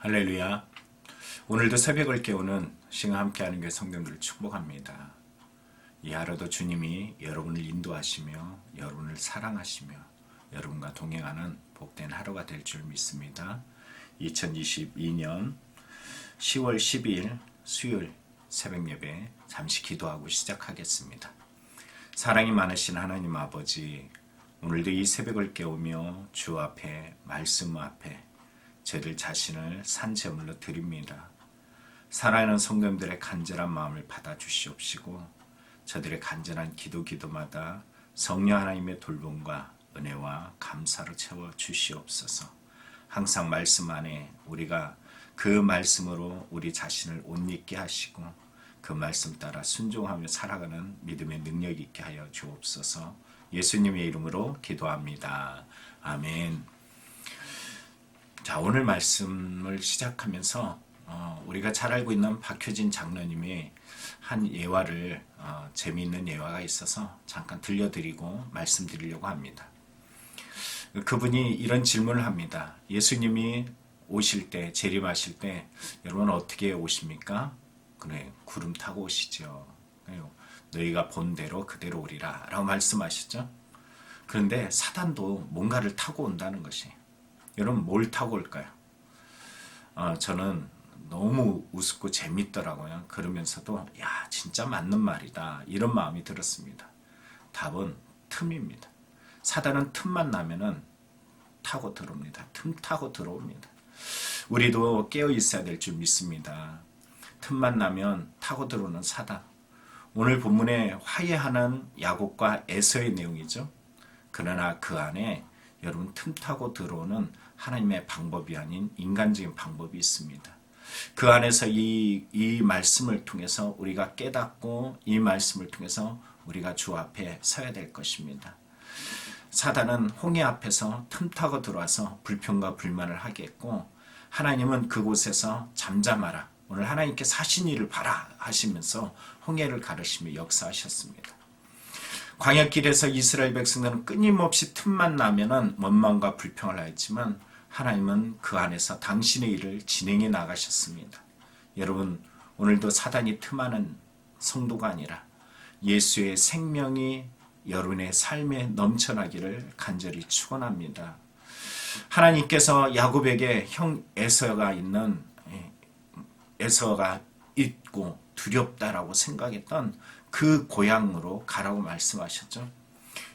할렐루야. 오늘도 새벽을 깨우는 시간 함께하는 교회 성도들을 축복합니다. 이 하루도 주님이 여러분을 인도하시며 여러분을 사랑하시며 여러분과 동행하는 복된 하루가 될 줄 믿습니다. 2022년 10월 12일 수요일 새벽 예배 잠시 기도하고 시작하겠습니다. 사랑이 많으신 하나님 아버지, 오늘도 이 새벽을 깨우며 주 앞에 말씀 앞에 저들 자신을 산제물로 드립니다. 살아있는 성도님들의 간절한 마음을 받아주시옵시고 저들의 간절한 기도마다 성령 하나님의 돌봄과 은혜와 감사로 채워주시옵소서. 항상 말씀 안에 우리가 그 말씀으로 우리 자신을 옷 입게 하시고 그 말씀 따라 순종하며 살아가는 믿음의 능력 있게 하여 주옵소서. 예수님의 이름으로 기도합니다. 아멘. 자, 오늘 말씀을 시작하면서 우리가 잘 알고 있는 박효진 장로님의 한 예화를 재미있는 예화가 있어서 잠깐 들려드리고 말씀드리려고 합니다. 그분이 이런 질문을 합니다. 예수님이 오실 때, 재림하실 때 여러분 어떻게 오십니까? 그래, 구름 타고 오시죠. 너희가 본 대로 그대로 오리라 라고 말씀하시죠. 그런데 사단도 뭔가를 타고 온다는 것이, 여러분 뭘 타고 올까요? 저는 너무 우습고 재밌더라고요. 그러면서도 야, 진짜 맞는 말이다 이런 마음이 들었습니다. 답은 틈입니다. 사단은 틈만 나면은 타고 들어옵니다. 틈 타고 들어옵니다. 우리도 깨어 있어야 될 줄 믿습니다. 틈만 나면 타고 들어오는 사단. 오늘 본문에 화해하는 야곱과 에서의 내용이죠. 그러나 그 안에 여러분 틈 타고 들어오는 하나님의 방법이 아닌 인간적인 방법이 있습니다. 그 안에서 이 말씀을 통해서 우리가 깨닫고 이 말씀을 통해서 우리가 주 앞에 서야 될 것입니다. 사단은 홍해 앞에서 틈 타고 들어와서 불평과 불만을 하겠고, 하나님은 그곳에서 잠잠하라, 오늘 하나님께 사신 일을 봐라 하시면서 홍해를 가르시며 역사하셨습니다. 광야길에서 이스라엘 백성들은 끊임없이 틈만 나면은 원망과 불평을 하였지만 하나님은 그 안에서 당신의 일을 진행해 나가셨습니다. 여러분, 오늘도 사단이 틈하는 성도가 아니라 예수의 생명이 여러분의 삶에 넘쳐나기를 간절히 축원합니다. 하나님께서 야곱에게 형 에서가 있고 두렵다라고 생각했던 그 고향으로 가라고 말씀하셨죠.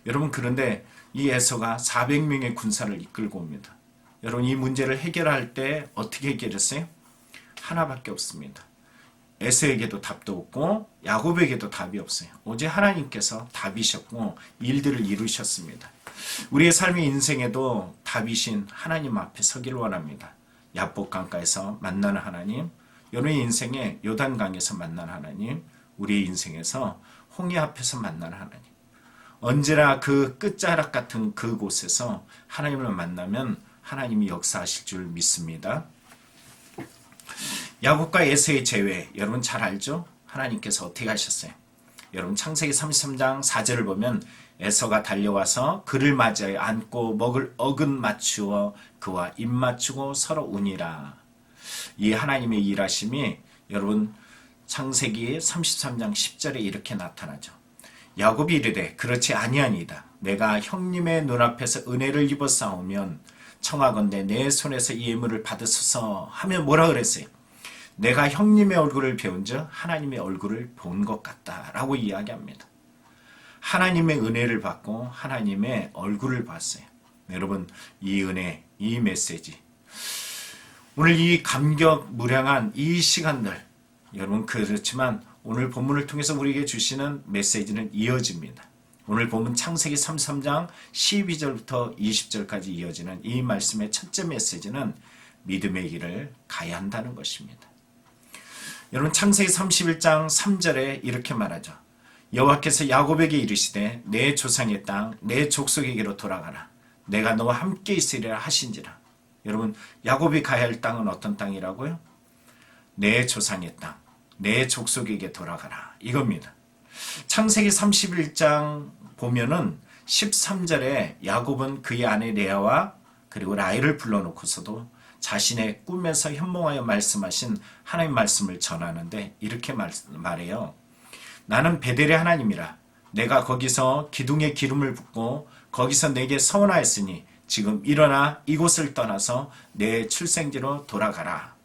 여러분, 그런데 이 에서가 400명의 군사를 이끌고 옵니다. 여러분, 이 문제를 해결할 때 어떻게 해결했어요? 하나밖에 없습니다. 에서에게도 답도 없고 야곱에게도 답이 없어요. 오직 하나님께서 답이셨고 일들을 이루셨습니다. 우리의 삶의 인생에도 답이신 하나님 앞에 서기를 원합니다. 야복강가에서 만나는 하나님, 여러분의 인생에 요단강에서 만나는 하나님, 우리의 인생에서 홍해 앞에서 만나는 하나님, 언제나 그 끝자락 같은 그곳에서 하나님을 만나면 하나님이 역사하실 줄 믿습니다. 야곱과 에서의 재회, 여러분 잘 알죠? 하나님께서 어떻게 하셨어요? 여러분, 창세기 33장 4절을 보면 에서가 달려와서 그를 맞이하여 안고 먹을 어근 맞추어 그와 입 맞추고 서로 우니라. 이 하나님의 일하심이 여러분 창세기 33장 10절에 이렇게 나타나죠. 야곱이 이르되 그렇지 아니하니이다. 내가 형님의 눈앞에서 은혜를 입어 싸우면 청하건대 내 손에서 이 예물을 받으소서 하면 뭐라 그랬어요? 내가 형님의 얼굴을 배운즉 하나님의 얼굴을 본 것 같다라고 이야기합니다. 하나님의 은혜를 받고 하나님의 얼굴을 봤어요. 여러분, 이 은혜, 이 메시지, 오늘 이 감격무량한 이 시간들, 여러분 그렇지만 오늘 본문을 통해서 우리에게 주시는 메시지는 이어집니다. 오늘 본문 창세기 33장 12절부터 20절까지 이어지는 이 말씀의 첫째 메시지는 믿음의 길을 가야 한다는 것입니다. 여러분, 창세기 31장 3절에 이렇게 말하죠. 여호와께서 야곱에게 이르시되 내 조상의 땅 내 족속에게로 돌아가라. 내가 너와 함께 있으리라 하신지라. 여러분, 야곱이 가야 할 땅은 어떤 땅이라고요? 내 조상의 땅, 내 족속에게 돌아가라, 이겁니다. 창세기 31장 보면은 13절에 야곱은 그의 아내 레아와 그리고 라헬을 불러놓고서도 자신의 꿈에서 현몽하여 말씀하신 하나님 말씀을 전하는데 이렇게 말해요. 나는 베델의 하나님이라. 내가 거기서 기둥에 기름을 붓고 거기서 내게 서원하였으니 지금 일어나 이곳을 떠나서 내 출생지로 돌아가라.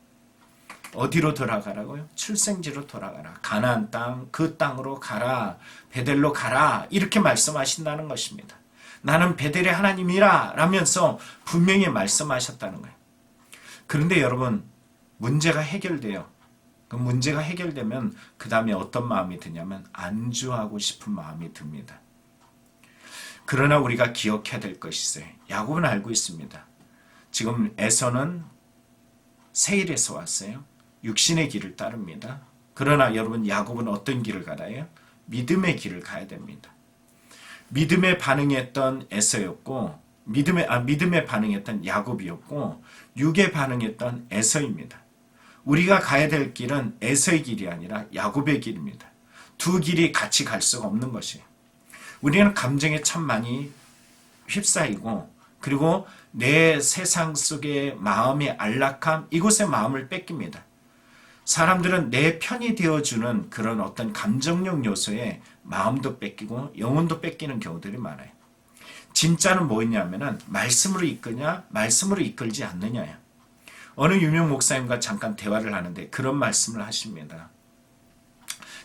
어디로 돌아가라고요? 출생지로 돌아가라. 가나안 땅, 그 땅으로 가라. 베델로 가라. 이렇게 말씀하신다는 것입니다. 나는 베델의 하나님이라 라면서 분명히 말씀하셨다는 거예요. 그런데 여러분, 문제가 해결돼요. 그 문제가 해결되면 그 다음에 어떤 마음이 드냐면 안주하고 싶은 마음이 듭니다. 그러나 우리가 기억해야 될 것이 있어요. 야곱은 알고 있습니다. 지금 에서는 세일에서 왔어요. 육신의 길을 따릅니다. 그러나 여러분, 야곱은 어떤 길을 가나요? 믿음의 길을 가야 됩니다. 믿음에 반응했던 에서였고, 믿음에 반응했던 야곱이었고, 육에 반응했던 에서입니다. 우리가 가야 될 길은 에서의 길이 아니라 야곱의 길입니다. 두 길이 같이 갈 수가 없는 것이에요. 우리는 감정에 참 많이 휩싸이고, 그리고 내 세상 속의 마음의 안락함, 이곳에 마음을 뺏깁니다. 사람들은 내 편이 되어주는 그런 어떤 감정력 요소에 마음도 뺏기고 영혼도 뺏기는 경우들이 많아요. 진짜는 뭐였냐면은 말씀으로 이끄냐, 말씀으로 이끌지 않느냐예요. 어느 유명 목사님과 잠깐 대화를 하는데 그런 말씀을 하십니다.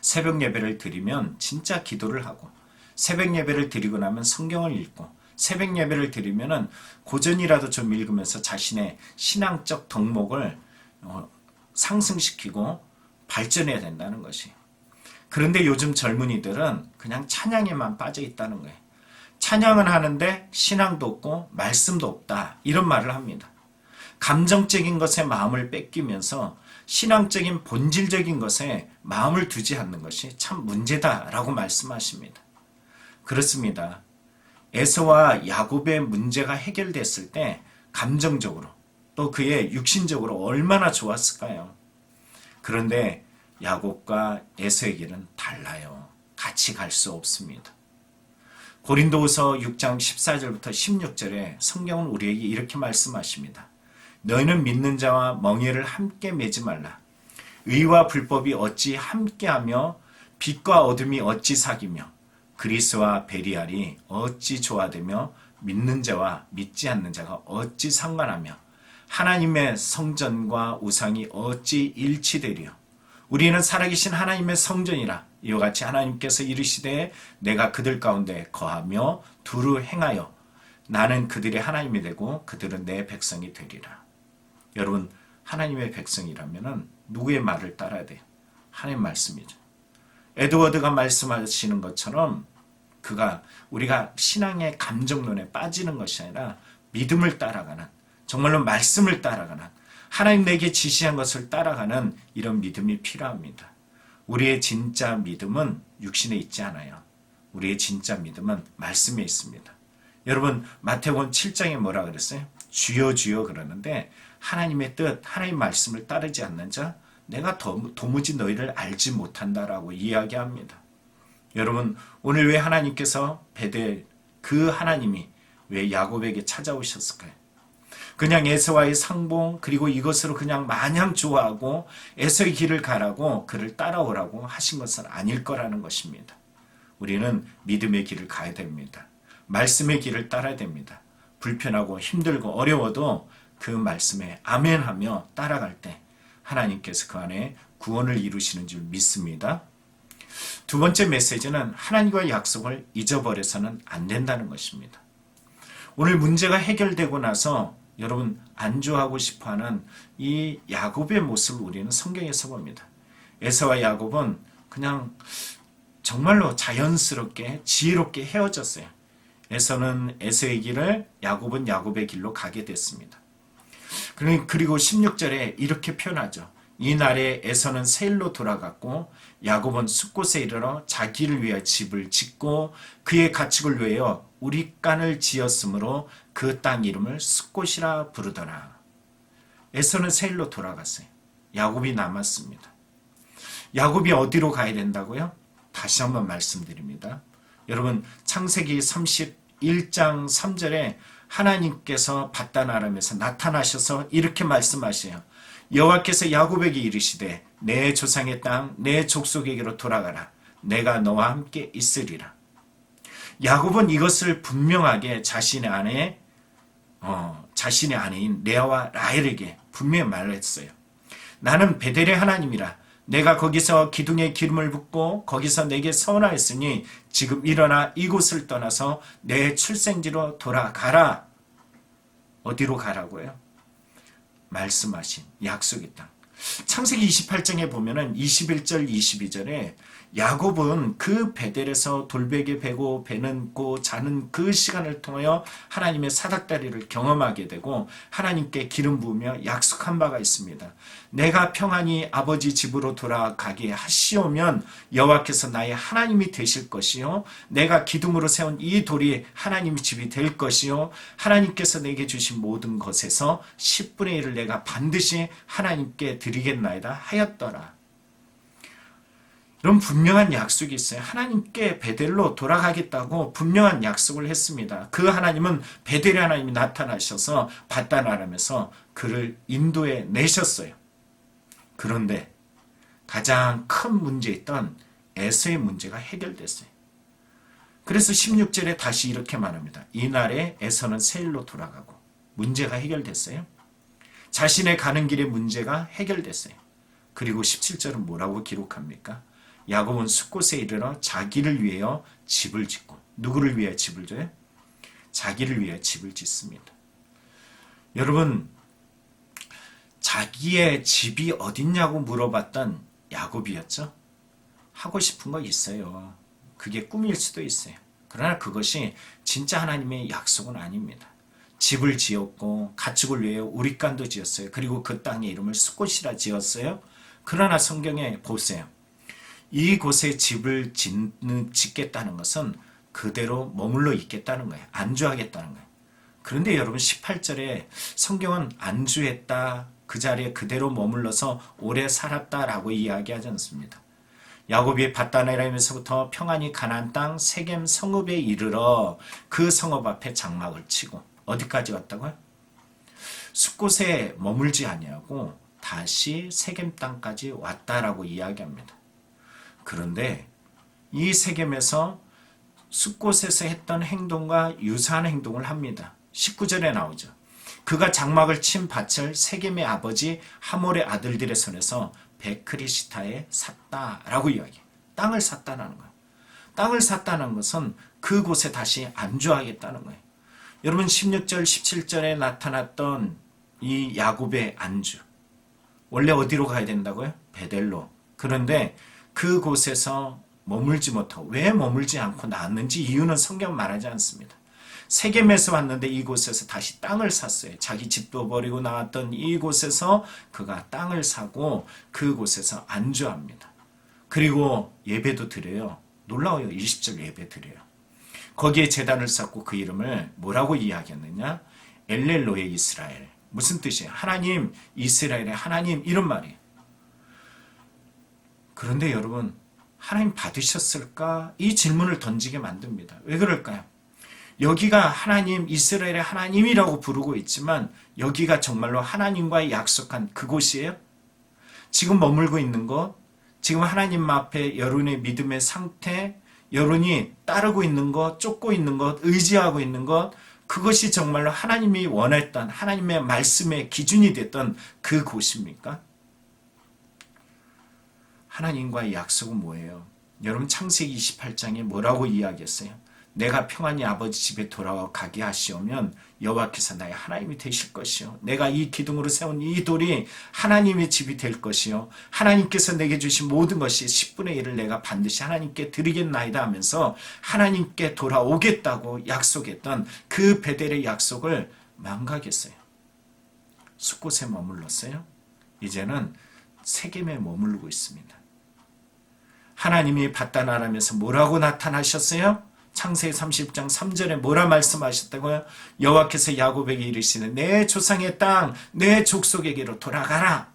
새벽 예배를 드리면 진짜 기도를 하고, 새벽 예배를 드리고 나면 성경을 읽고, 새벽 예배를 드리면은 고전이라도 좀 읽으면서 자신의 신앙적 덕목을 상승시키고 발전해야 된다는 것이. 그런데 요즘 젊은이들은 그냥 찬양에만 빠져 있다는 거예요. 찬양은 하는데 신앙도 없고 말씀도 없다, 이런 말을 합니다. 감정적인 것에 마음을 뺏기면서 신앙적인 본질적인 것에 마음을 두지 않는 것이 참 문제다라고 말씀하십니다. 그렇습니다. 에서와 야곱의 문제가 해결됐을 때 감정적으로 또 그의 육신적으로 얼마나 좋았을까요? 그런데 야곱과 에서의 길은 달라요. 같이 갈 수 없습니다. 고린도후서 6장 14절부터 16절에 성경은 우리에게 이렇게 말씀하십니다. 너희는 믿는 자와 멍에를 함께 매지 말라. 의와 불법이 어찌 함께하며 빛과 어둠이 어찌 사귀며 그리스와 베리알이 어찌 조화되며 믿는 자와 믿지 않는 자가 어찌 상관하며 하나님의 성전과 우상이 어찌 일치되리요. 우리는 살아계신 하나님의 성전이라. 이와 같이 하나님께서 이르시되 내가 그들 가운데 거하며 두루 행하여 나는 그들의 하나님이 되고 그들은 내 백성이 되리라. 여러분, 하나님의 백성이라면 누구의 말을 따라야 돼요? 하나님 말씀이죠. 에드워드가 말씀하시는 것처럼 우리가 신앙의 감정론에 빠지는 것이 아니라 믿음을 따라가는, 정말로 말씀을 따라가는, 하나님 내게 지시한 것을 따라가는 이런 믿음이 필요합니다. 우리의 진짜 믿음은 육신에 있지 않아요. 우리의 진짜 믿음은 말씀에 있습니다. 여러분, 마태복음 7장에 뭐라 그랬어요? 주여 주여 그러는데 하나님의 뜻, 하나님 말씀을 따르지 않는 자, 내가 도무지 너희를 알지 못한다라고 이야기합니다. 여러분, 오늘 왜 하나님께서 베델, 그 하나님이 왜 야곱에게 찾아오셨을까요? 그냥 에서와의 상봉, 그리고 이것으로 그냥 마냥 좋아하고 에서의 길을 가라고 그를 따라오라고 하신 것은 아닐 거라는 것입니다. 우리는 믿음의 길을 가야 됩니다. 말씀의 길을 따라야 됩니다. 불편하고 힘들고 어려워도 그 말씀에 아멘하며 따라갈 때 하나님께서 그 안에 구원을 이루시는 줄 믿습니다. 두 번째 메시지는 하나님과의 약속을 잊어버려서는 안 된다는 것입니다. 오늘 문제가 해결되고 나서 여러분 안주하고 싶어하는 이 야곱의 모습을 우리는 성경에서 봅니다. 에서와 야곱은 그냥 정말로 자연스럽게 지혜롭게 헤어졌어요. 에서는 에서의 길을, 야곱은 야곱의 길로 가게 됐습니다. 그리고 16절에 이렇게 표현하죠. 이 날에 에서는 세일로 돌아갔고 야곱은 숫곳에 이르러 자기를 위하여 집을 짓고 그의 가축을 위하여 우릿간을 지었으므로 그 땅 이름을 숫곳이라 부르더라. 에서는 세일로 돌아갔어요. 야곱이 남았습니다. 야곱이 어디로 가야 된다고요? 다시 한번 말씀드립니다. 여러분, 창세기 31장 3절에 하나님께서 바단 아람에서 나타나셔서 이렇게 말씀하세요. 여호와께서 야곱에게 이르시되 내 조상의 땅 내 족속에게로 돌아가라. 내가 너와 함께 있으리라. 야곱은 이것을 분명하게 자신의 아내인 레아와 라헬에게 분명히 말했어요. 나는 베델의 하나님이라. 내가 거기서 기둥에 기름을 붓고 거기서 내게 서원하였으니 지금 일어나 이곳을 떠나서 내 출생지로 돌아가라. 어디로 가라고요? 말씀하신 약속의 땅. 창세기 28장에 보면은 21절 22절에 야곱은 그 베델에서 돌베개 베고 배는 고 자는 그 시간을 통하여 하나님의 사닥다리를 경험하게 되고 하나님께 기름 부으며 약속한 바가 있습니다. 내가 평안히 아버지 집으로 돌아가게 하시오면 여호와께서 나의 하나님이 되실 것이요 내가 기둥으로 세운 이 돌이 하나님의 집이 될 것이요 하나님께서 내게 주신 모든 것에서 10분의 1을 내가 반드시 하나님께 드리겠나이다 하였더라. 이런 분명한 약속이 있어요. 하나님께 베델로 돌아가겠다고 분명한 약속을 했습니다. 그 하나님은 베델의 하나님이 나타나셔서 바단 아람에서 그를 인도해 내셨어요. 그런데 가장 큰 문제였던 에서의 문제가 해결됐어요. 그래서 16절에 다시 이렇게 말합니다. 이날에 에서는 세일로 돌아가고 문제가 해결됐어요. 자신의 가는 길의 문제가 해결됐어요. 그리고 17절은 뭐라고 기록합니까? 야곱은 숫곳에 이르러 자기를 위하여 집을 짓고 누구를 위해 집을 져요? 자기를 위해 집을 짓습니다. 여러분 자기의 집이 어딨냐고 물어봤던 야곱이었죠. 하고 싶은 거 있어요. 그게 꿈일 수도 있어요. 그러나 그것이 진짜 하나님의 약속은 아닙니다. 집을 지었고 가축을 위해 우릿간도 지었어요. 그리고 그 땅의 이름을 숫곳이라 지었어요. 그러나 성경에 보세요. 이곳에 집을 짓겠다는 것은 그대로 머물러 있겠다는 거예요. 안주하겠다는 거예요. 그런데 여러분 18절에 성경은 안주했다, 그 자리에 그대로 머물러서 오래 살았다라고 이야기하지 않습니다. 야곱이 바단 아람에서부터 평안히 가나안 땅 세겜 성읍에 이르러 그 성읍 앞에 장막을 치고 어디까지 왔다고요? 숫곳에 머물지 아니하고 다시 세겜 땅까지 왔다라고 이야기합니다. 그런데 이 세겜에서 숫곳에서 했던 행동과 유사한 행동을 합니다. 19절에 나오죠. 그가 장막을 친 밭을 세겜의 아버지 하몰의 아들들의 손에서 베크리시타에 샀다라고 이야기해요. 땅을 샀다는 거예요. 땅을 샀다는 것은 그곳에 다시 안주하겠다는 거예요. 여러분 16절 17절에 나타났던 이 야곱의 안주 원래 어디로 가야 된다고요? 베델로. 그런데 그곳에서 머물지 못하고 왜 머물지 않고 나왔는지 이유는 성경 말하지 않습니다. 세겜에서 왔는데 이곳에서 다시 땅을 샀어요. 자기 집도 버리고 나왔던 이곳에서 그가 땅을 사고 그곳에서 안주합니다. 그리고 예배도 드려요. 놀라워요. 20절 예배 드려요. 거기에 제단을 쌓고 그 이름을 뭐라고 이야기했느냐? 엘렐로의 이스라엘. 무슨 뜻이에요? 하나님, 이스라엘의 하나님 이런 말이에요. 그런데 여러분 하나님 받으셨을까? 이 질문을 던지게 만듭니다. 왜 그럴까요? 여기가 하나님 이스라엘의 하나님이라고 부르고 있지만 여기가 정말로 하나님과의 약속한 그곳이에요? 지금 머물고 있는 것, 지금 하나님 앞에 여러분의 믿음의 상태, 여러분이 따르고 있는 것, 쫓고 있는 것, 의지하고 있는 것, 그것이 정말로 하나님이 원했던 하나님의 말씀의 기준이 됐던 그곳입니까? 하나님과의 약속은 뭐예요? 여러분 창세기 28장에 뭐라고 이야기했어요? 내가 평안히 아버지 집에 돌아가게 하시오면 여호와께서 나의 하나님이 되실 것이요 내가 이 기둥으로 세운 이 돌이 하나님의 집이 될 것이요 하나님께서 내게 주신 모든 것이 10분의 1을 내가 반드시 하나님께 드리겠나이다 하면서 하나님께 돌아오겠다고 약속했던 그 베델의 약속을 망각했어요. 숫곳에 머물렀어요. 이제는 세겜에 머물고 있습니다. 하나님이 바단 아람에서 뭐라고 나타나셨어요? 창세기 30장 3절에 뭐라 말씀하셨다고요? 여호와께서 야곱에게 이르시는 내 조상의 땅, 내 족속에게로 돌아가라.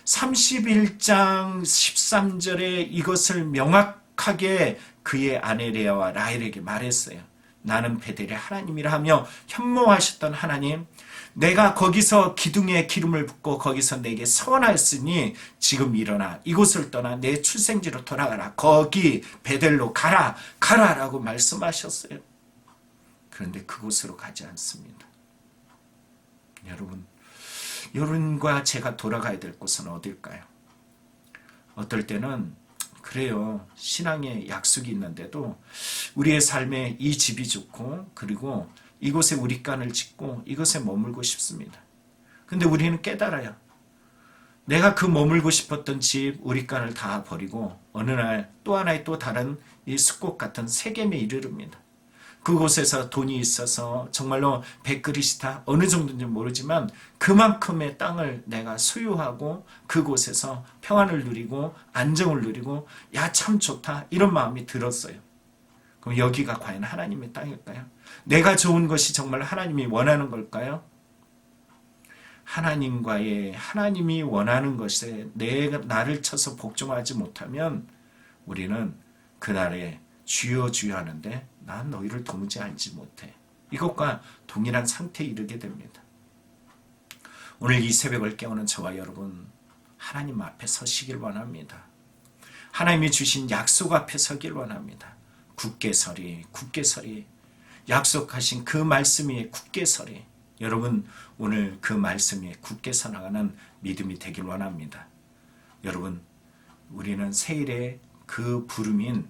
31장 13절에 이것을 명확하게 그의 아내 레아와 라헬에게 말했어요. 나는 베델의 하나님이라 하며 현모하셨던 하나님, 내가 거기서 기둥에 기름을 붓고 거기서 내게 서원하였으니 지금 일어나 이곳을 떠나 내 출생지로 돌아가라. 거기 베델로 가라. 가라라고 말씀하셨어요. 그런데 그곳으로 가지 않습니다. 여러분과 제가 돌아가야 될 곳은 어딜까요? 어떨 때는 그래요. 신앙의 약속이 있는데도 우리의 삶에 이 집이 좋고 그리고 이곳에 우리 간을 짓고 이곳에 머물고 싶습니다. 근데 우리는 깨달아요. 내가 그 머물고 싶었던 집, 우리 간을 다 버리고 어느 날 또 하나의 또 다른 이 숲꽃 같은 세겜에 이르릅니다. 그곳에서 돈이 있어서 정말로 100그릇이다 어느 정도인지 모르지만 그만큼의 땅을 내가 소유하고 그곳에서 평안을 누리고 안정을 누리고 야 참 좋다 이런 마음이 들었어요. 그럼 여기가 과연 하나님의 땅일까요? 내가 좋은 것이 정말 하나님이 원하는 걸까요? 하나님이 원하는 것에 나를 쳐서 복종하지 못하면 우리는 그날에 주여 주여 하는데 난 너희를 도무지 알지 못해. 이것과 동일한 상태에 이르게 됩니다. 오늘 이 새벽을 깨우는 저와 여러분, 하나님 앞에 서시길 원합니다. 하나님이 주신 약속 앞에 서길 원합니다. 굳게 서리 약속하신 그 말씀 위에 굳게 서리. 여러분 오늘 그 말씀 위에 굳게 서나가는 믿음이 되길 원합니다. 여러분 우리는 세일의 그 부름인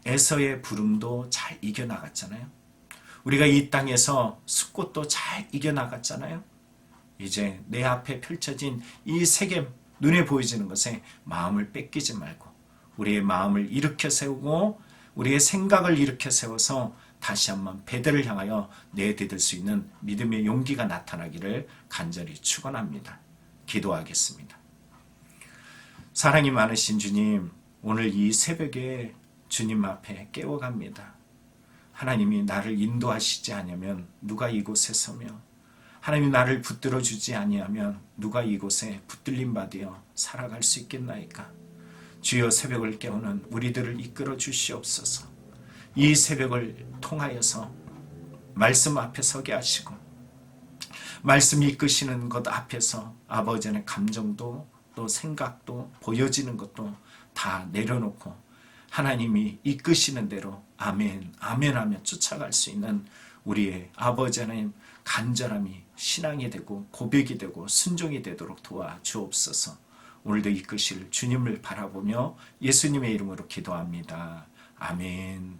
에서의 부름도 잘 이겨나갔잖아요. 우리가 이 땅에서 숲꽃도 잘 이겨나갔잖아요. 이제 내 앞에 펼쳐진 이 세겜 눈에 보여지는 것에 마음을 뺏기지 말고 우리의 마음을 일으켜 세우고 우리의 생각을 일으켜 세워서 다시 한번 베델을 향하여 내디딜 수 있는 믿음의 용기가 나타나기를 간절히 축원합니다. 기도하겠습니다. 사랑이 많으신 주님, 오늘 이 새벽에 주님 앞에 깨워갑니다. 하나님이 나를 인도하시지 아니하면 누가 이곳에 서며 하나님이 나를 붙들어 주지 아니하면 누가 이곳에 붙들림 받으어 살아갈 수 있겠나이까. 주여 새벽을 깨우는 우리들을 이끌어 주시옵소서. 이 새벽을 통하여서 말씀 앞에 서게 하시고 말씀이 이끄시는 것 앞에서 아버지의 감정도 또 생각도 보여지는 것도 다 내려놓고 하나님이 이끄시는 대로 아멘 아멘 하며 쫓아갈 수 있는 우리의 아버지 하나님 간절함이 신앙이 되고 고백이 되고 순종이 되도록 도와주옵소서. 오늘도 이끄실 주님을 바라보며 예수님의 이름으로 기도합니다. 아멘.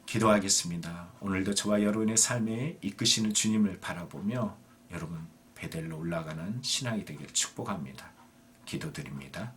기도하겠습니다. 오늘도 저와 여러분의 삶에 이끄시는 주님을 바라보며 여러분 베델로 올라가는 신앙이 되기를 축복합니다. 기도드립니다.